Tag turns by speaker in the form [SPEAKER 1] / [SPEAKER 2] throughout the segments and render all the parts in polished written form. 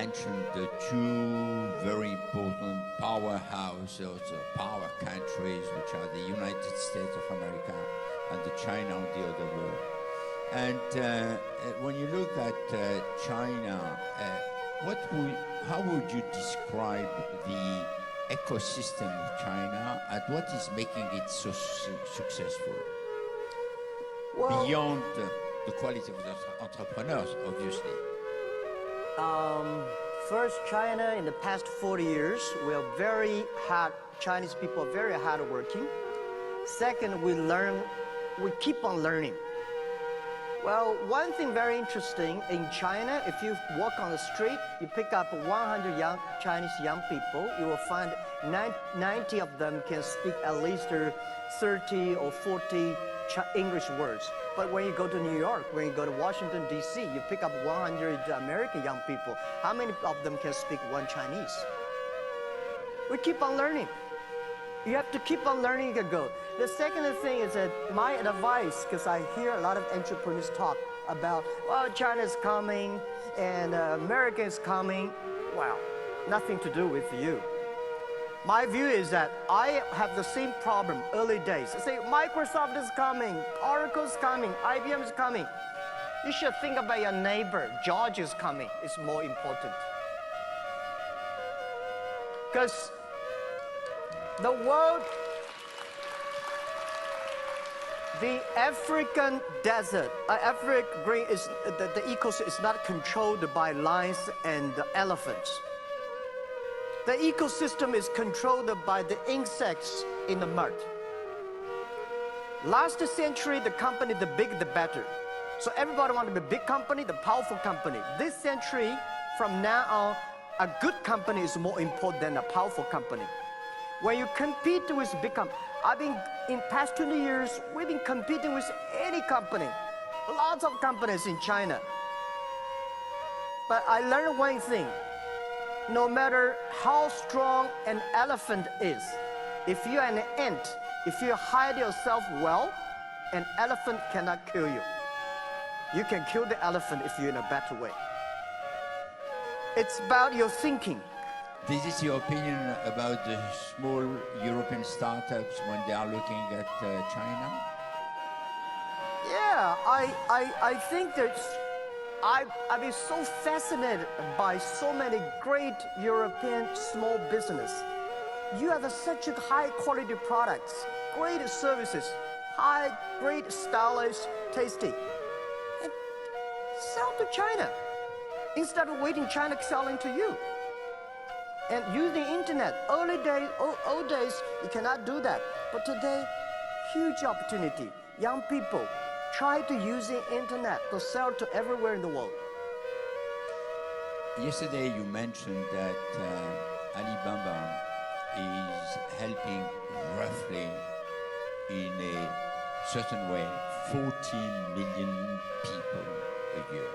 [SPEAKER 1] mentioned the two very important powerhouses, power countries, which are the United States of America and the China on the other world. And when you look at China, how would you describe the ecosystem of China and what is making it so successful? Well, beyond the quality of the entrepreneurs, obviously.
[SPEAKER 2] First, China in the past 40 years, Chinese people are very hardworking. Second, we keep on learning. Well, one thing very interesting in China, if you walk on the street, you pick up 100 Chinese young people, you will find 90 of them can speak at least 30 or 40 English words. But when you go to New York, when you go to Washington, D.C., you pick up 100 American young people. How many of them can speak one Chinese? We keep on learning. You have to keep on learning to go. The second thing is that my advice, because I hear a lot of entrepreneurs talk about, well, China's coming and America is coming. Well, nothing to do with you. My view is that I have the same problem early days. I say Microsoft is coming, Oracle's coming, IBM is coming. You should think about your neighbor. George is coming. It's more important. Because the world, the African desert, African green is the ecosystem is not controlled by lions and elephants. The ecosystem is controlled by the insects in the mud. Last century, the company, the big, the better. So everybody wanted to be a big company, the powerful company. This century, from now on, a good company is more important than a powerful company. When you compete with big companies, in past 20 years, we've been competing with any company, lots of companies in China. But I learned one thing. No matter how strong an elephant is, if you're an ant, if you hide yourself well, an elephant cannot kill you. You can kill the elephant if you're in a better way. It's about your thinking.
[SPEAKER 1] This is your opinion about the small European startups when they are looking at China?
[SPEAKER 2] Yeah, I think that I've been so fascinated by so many great European small business. You have such high quality products, great services, great stylish, tasty. And sell to China instead of waiting China selling to you. And using internet, old days, you cannot do that. But today, huge opportunity. Young people try to use the internet to sell to everywhere in the world.
[SPEAKER 1] Yesterday you mentioned that Alibaba is helping roughly in a certain way 14 million people a year.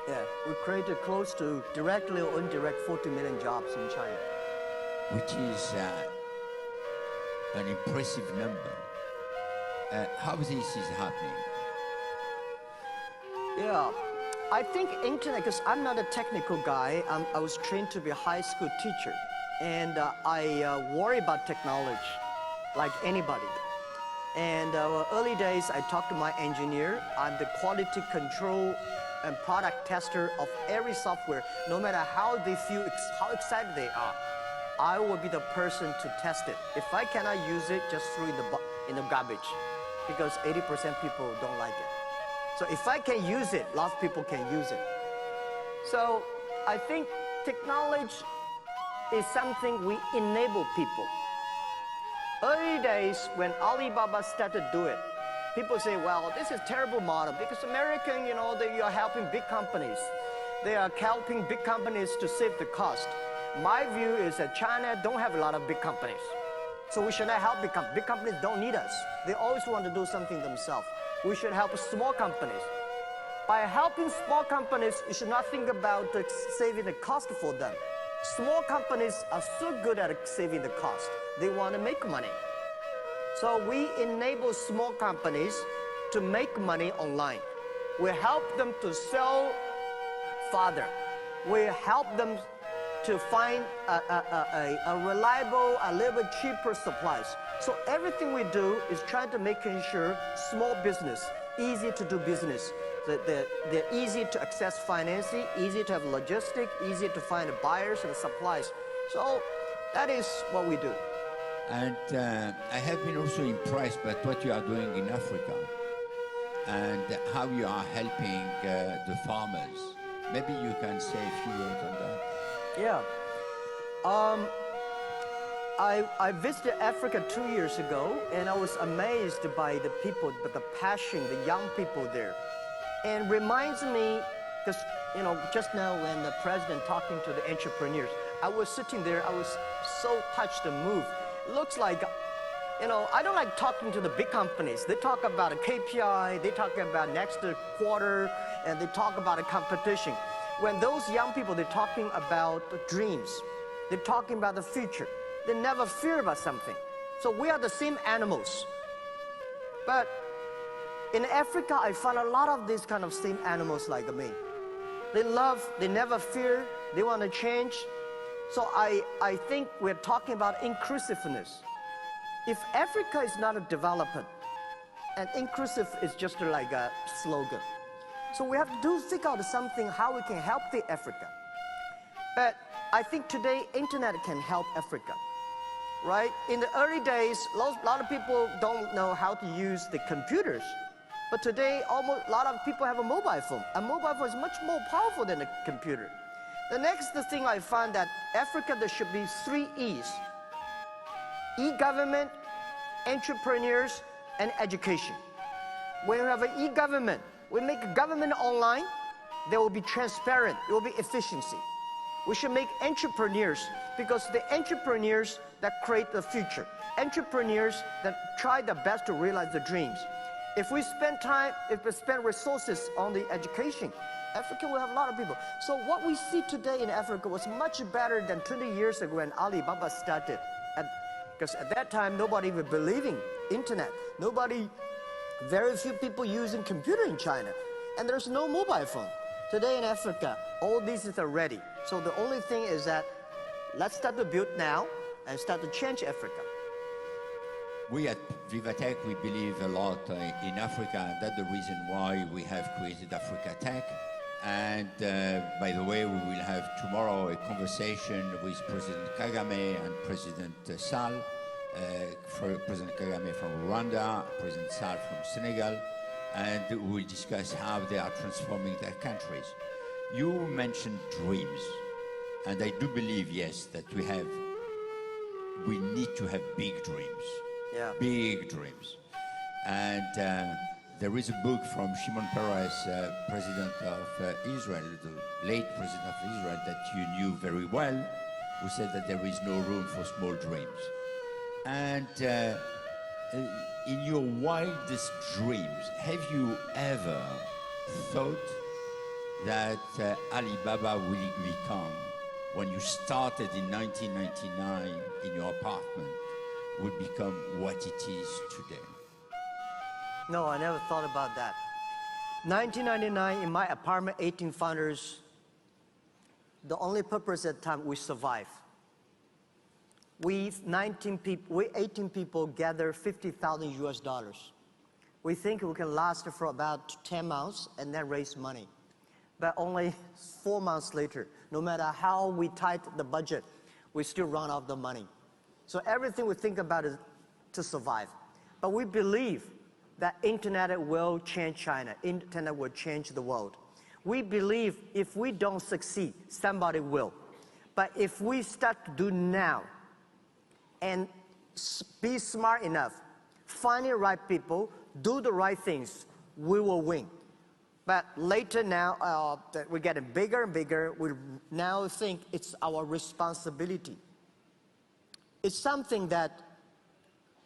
[SPEAKER 2] Yeah, we created close to directly or indirect 40 million jobs in China.
[SPEAKER 1] Which is an impressive number. How this is happening?
[SPEAKER 2] Yeah, I think internet, because I'm not a technical guy, I was trained to be a high school teacher. And I worry about technology, like anybody. And early days, I talked to my engineer. I'm the quality control and product tester of every software. No matter how they feel, how excited they are, I will be the person to test it. If I cannot use it, just throw it in the garbage, because 80% people don't like it. So if I can use it, lots of people can use it. So I think technology is something we enable people. Early days, when Alibaba started to do it, people say, well, this is a terrible model because American, you are helping big companies. They are helping big companies to save the cost. My view is that China don't have a lot of big companies. So we should not help big companies. Big companies don't need us. They always want to do something themselves. We should help small companies. By helping small companies, you should not think about saving the cost for them. Small companies are so good at saving the cost. They want to make money. So we enable small companies to make money online. We help them to sell farther. We help them to find a reliable, a little bit cheaper supplies. So everything we do is trying to making sure small business, easy to do business. They're easy to access financing, easy to have logistics, easy to find buyers and supplies. So that is what we do.
[SPEAKER 1] And I have been also impressed by what you are doing in Africa and how you are helping the farmers. Maybe you can say a few words on that.
[SPEAKER 2] Yeah. I visited Africa 2 years ago, and I was amazed by the people, but the passion, the young people there. And reminds me, because just now when the president talking to the entrepreneurs, I was sitting there, I was so touched and moved. It looks like, I don't like talking to the big companies. They talk about a KPI, they talk about next quarter, and they talk about a competition. When those young people, they're talking about the dreams, they're talking about the future. They never fear about something. So we are the same animals. But in Africa, I found a lot of these kind of same animals like me. They love, they never fear, they want to change. So I think we're talking about inclusiveness. If Africa is not a development, and inclusive is just like a slogan. So we have to think out something how we can help the Africa. But I think today internet can help Africa, right? In the early days, a lot of people don't know how to use the computers. But today, almost a lot of people have a mobile phone. A mobile phone is much more powerful than a computer. The next thing I found that Africa, there should be 3 E's. E-government, entrepreneurs, and education. When we have an e-government, we make government online, there will be transparent, it will be efficiency. We should make entrepreneurs, because the entrepreneurs that create the future. Entrepreneurs that try their best to realize their dreams. If we spend time, if we spend resources on the education, Africa will have a lot of people. So what we see today in Africa was much better than 20 years ago when Alibaba started. Because at that time, nobody even believing internet. Very few people using computer in China. And there's no mobile phone. Today in Africa, all these are ready. So the only thing is that let's start to build now and start to change Africa.
[SPEAKER 1] We at Vivatech, we believe a lot in Africa, and that's the reason why we have created Africa Tech. And by the way, we will have tomorrow a conversation with President Kagame and President Sall. President Kagame from Rwanda, President Sall from Senegal, and we will discuss how they are transforming their countries. You mentioned dreams, and I do believe, yes, that we need to have big dreams.
[SPEAKER 2] Yeah.
[SPEAKER 1] Big dreams. And there is a book from Shimon Peres, President of Israel, the late President of Israel, that you knew very well, who said that there is no room for small dreams. And in your wildest dreams, have you ever thought that Alibaba will become, when you started in 1999 in your apartment, would become what it is today?
[SPEAKER 2] No, I never thought about that. 1999, in my apartment, 18 founders, the only purpose at the time, we survive. We 18 people gather $50,000 US. We think we can last for about 10 months and then raise money. But only 4 months later, no matter how we tighten the budget, we still run out of the money. So everything we think about is to survive. But we believe that internet will change China. Internet will change the world. We believe if we don't succeed, somebody will. But if we start to do now, and be smart enough, find the right people, do the right things, we will win. But later now, that we're getting bigger and bigger, we now think it's our responsibility. It's something that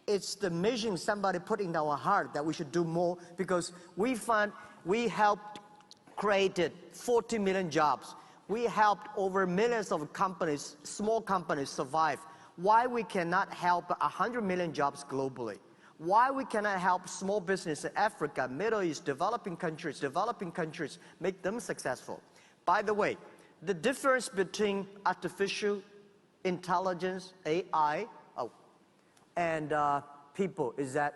[SPEAKER 2] it's the mission somebody put in our heart that we should do more, because we find we helped created 40 million jobs. We helped over millions of companies, small companies survive. Why we cannot help 100 million jobs globally? Why we cannot help small business in Africa, Middle East, developing countries, make them successful? By the way, the difference between artificial intelligence, AI, and people is that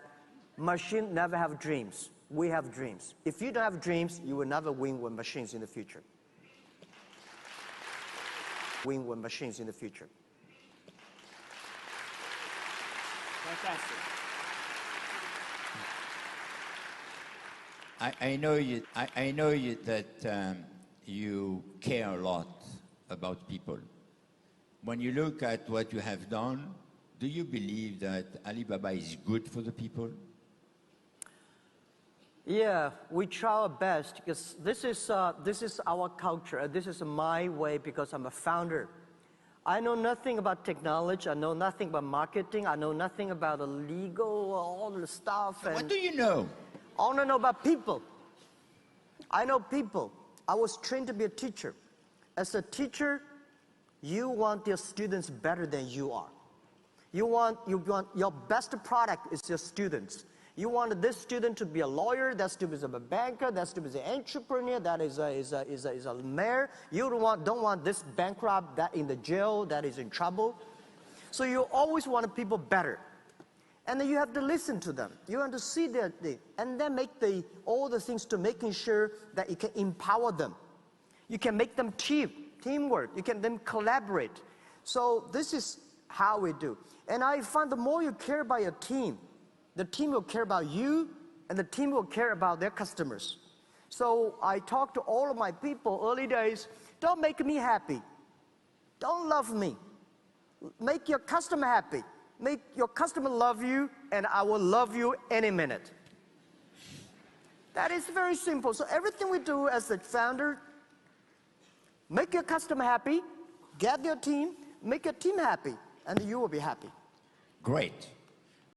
[SPEAKER 2] machines never have dreams. We have dreams. If you don't have dreams, you will never win with machines in the future. Win with machines in the future.
[SPEAKER 3] Fantastic.
[SPEAKER 1] I know you that you care a lot about people. When you look at what you have done, do you believe that Alibaba is good for the people?
[SPEAKER 2] Yeah, we try our best because this is our culture. This is my way because I'm a founder. I know nothing about technology. I know nothing about marketing. I know nothing about the legal, all the stuff. And
[SPEAKER 1] what do you know?
[SPEAKER 2] I want to know about people. I know people. I was trained to be a teacher. As a teacher, you want your students better than you are. You want your best product is your students. You want this student to be a lawyer, that student is a banker, that student is an entrepreneur, that is a mayor. You don't want this bankrupt, that in the jail, that is in trouble. So you always want people better. And then you have to listen to them. You have to see their thing. And then make all the things to making sure that you can empower them. You can make them teamwork. You can then collaborate. So this is how we do. And I find the more you care about your team, the team will care about you, and the team will care about their customers. So I talk to all of my people early days, don't make me happy. Don't love me. Make your customer happy. Make your customer love you, and I will love you any minute. That is very simple. So everything we do as a founder, make your customer happy, get your team, make your team happy, and you will be happy.
[SPEAKER 1] Great.